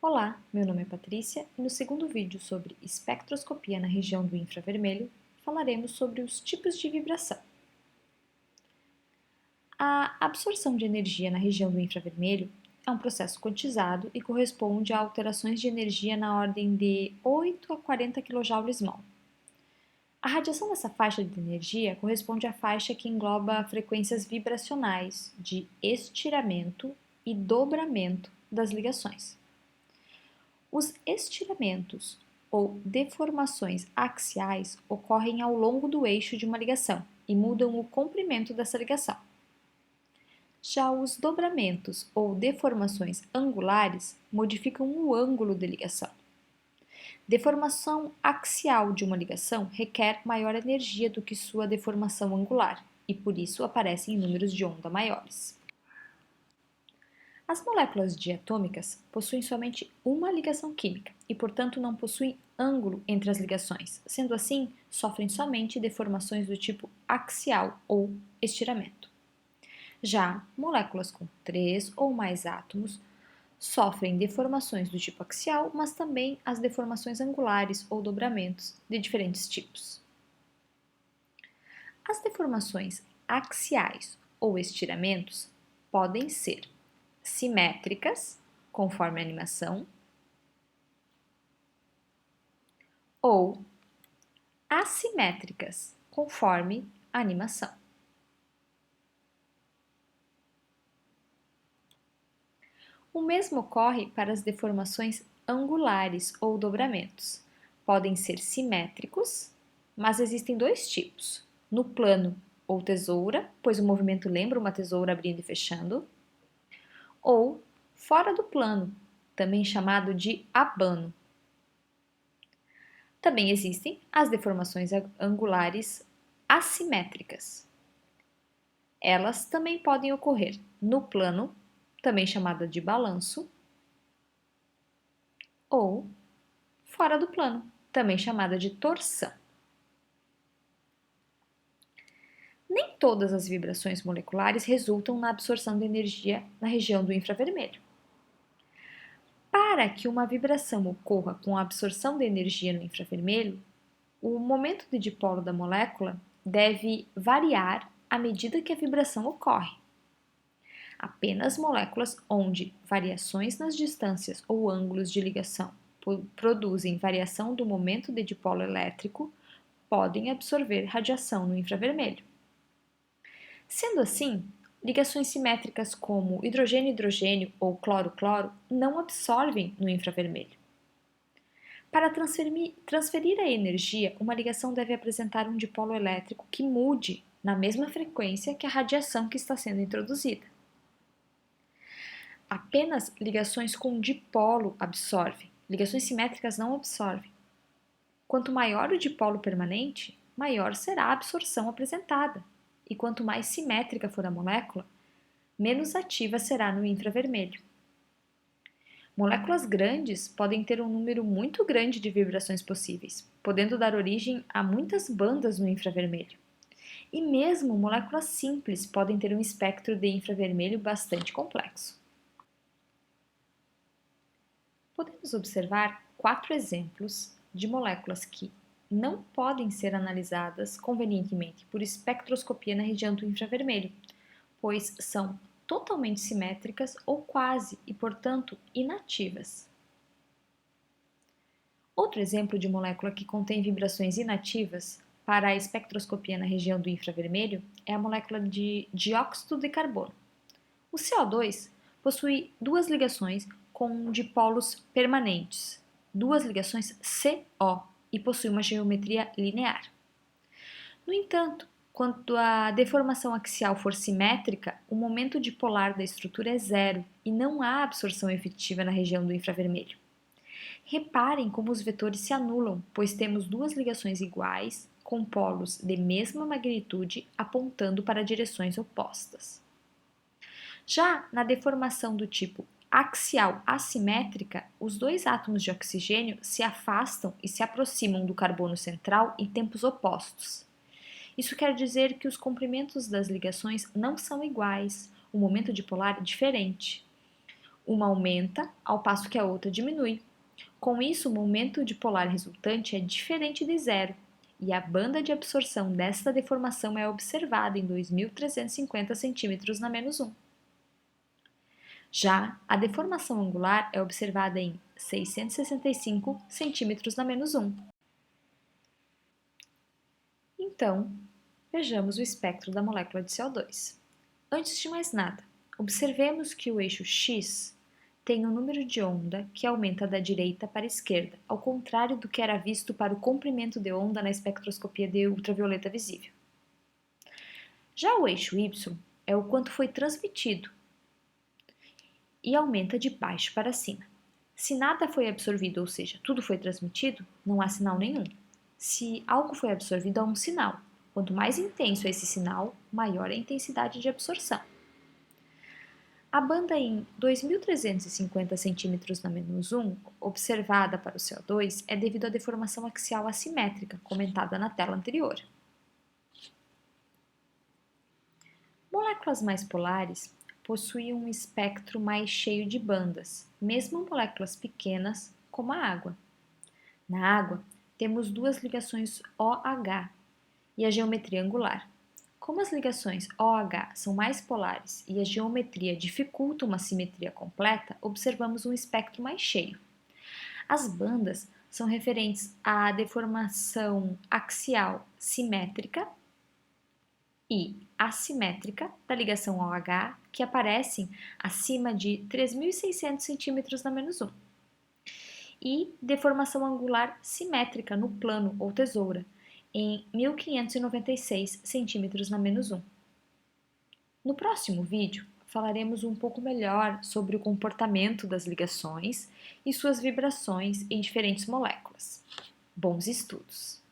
Olá, meu nome é Patrícia e no segundo vídeo sobre espectroscopia na região do infravermelho, falaremos sobre os tipos de vibração. A absorção de energia na região do infravermelho é um processo quantizado e corresponde a alterações de energia na ordem de 8 a 40 kJ/mol. A radiação dessa faixa de energia corresponde à faixa que engloba frequências vibracionais de estiramento e dobramento das ligações. Os estiramentos ou deformações axiais ocorrem ao longo do eixo de uma ligação e mudam o comprimento dessa ligação. Já os dobramentos ou deformações angulares modificam o ângulo de ligação. Deformação axial de uma ligação requer maior energia do que sua deformação angular e, por isso, aparecem em números de onda maiores. As moléculas diatômicas possuem somente uma ligação química e, portanto, não possuem ângulo entre as ligações. Sendo assim, sofrem somente deformações do tipo axial ou estiramento. Já moléculas com 3 ou mais átomos sofrem deformações do tipo axial, mas também as deformações angulares ou dobramentos de diferentes tipos. As deformações axiais ou estiramentos podem ser simétricas, conforme a animação, ou assimétricas, conforme a animação. O mesmo ocorre para as deformações angulares ou dobramentos. Podem ser simétricos, mas existem dois tipos: no plano ou tesoura, pois o movimento lembra uma tesoura abrindo e fechando, ou fora do plano, também chamado de abano. Também existem as deformações angulares assimétricas. Elas também podem ocorrer no plano, também chamada de balanço, ou fora do plano, também chamada de torção. Nem todas as vibrações moleculares resultam na absorção de energia na região do infravermelho. Para que uma vibração ocorra com a absorção de energia no infravermelho, o momento de dipolo da molécula deve variar à medida que a vibração ocorre. Apenas moléculas onde variações nas distâncias ou ângulos de ligação produzem variação do momento de dipolo elétrico podem absorver radiação no infravermelho. Sendo assim, ligações simétricas como hidrogênio-hidrogênio ou cloro-cloro não absorvem no infravermelho. Para transferir a energia, uma ligação deve apresentar um dipolo elétrico que mude na mesma frequência que a radiação que está sendo introduzida. Apenas ligações com dipolo absorvem, ligações simétricas não absorvem. Quanto maior o dipolo permanente, maior será a absorção apresentada, e quanto mais simétrica for a molécula, menos ativa será no infravermelho. Moléculas grandes podem ter um número muito grande de vibrações possíveis, podendo dar origem a muitas bandas no infravermelho. E mesmo moléculas simples podem ter um espectro de infravermelho bastante complexo. Podemos observar 4 exemplos de moléculas que não podem ser analisadas convenientemente por espectroscopia na região do infravermelho, pois são totalmente simétricas ou quase e, portanto, inativas. Outro exemplo de molécula que contém vibrações inativas para a espectroscopia na região do infravermelho é a molécula de dióxido de carbono. O CO2 possui duas ligações com dipolos permanentes, duas ligações CO, e possui uma geometria linear. No entanto, quando a deformação axial for simétrica, o momento dipolar da estrutura é zero e não há absorção efetiva na região do infravermelho. Reparem como os vetores se anulam, pois temos duas ligações iguais com polos de mesma magnitude apontando para direções opostas. Já na deformação do tipo axial assimétrica, os dois átomos de oxigênio se afastam e se aproximam do carbono central em tempos opostos. Isso quer dizer que os comprimentos das ligações não são iguais, o momento dipolar é diferente. Uma aumenta, ao passo que a outra diminui. Com isso, o momento dipolar resultante é diferente de zero, e a banda de absorção desta deformação é observada em 2.350 centímetros na menos 1. Já a deformação angular é observada em 665 centímetros na menos 1. Então, vejamos o espectro da molécula de CO2. Antes de mais nada, observemos que o eixo X tem um número de onda que aumenta da direita para a esquerda, ao contrário do que era visto para o comprimento de onda na espectroscopia de ultravioleta visível. Já o eixo Y é o quanto foi transmitido e aumenta de baixo para cima. Se nada foi absorvido, ou seja, tudo foi transmitido, não há sinal nenhum. Se algo foi absorvido, há um sinal. Quanto mais intenso é esse sinal, maior é a intensidade de absorção. A banda em 2.350 centímetros na menos 1, observada para o CO2, é devido à deformação axial assimétrica, comentada na tela anterior. Moléculas mais polares possuem um espectro mais cheio de bandas, mesmo moléculas pequenas como a água. Na água, temos duas ligações OH e a geometria angular. Como as ligações OH são mais polares e a geometria dificulta uma simetria completa, observamos um espectro mais cheio. As bandas são referentes à deformação axial simétrica e assimétrica da ligação OH, que aparecem acima de 3.600 centímetros na menos 1, e deformação angular simétrica no plano ou tesoura, em 1.596 centímetros na menos 1. No próximo vídeo, falaremos um pouco melhor sobre o comportamento das ligações e suas vibrações em diferentes moléculas. Bons estudos!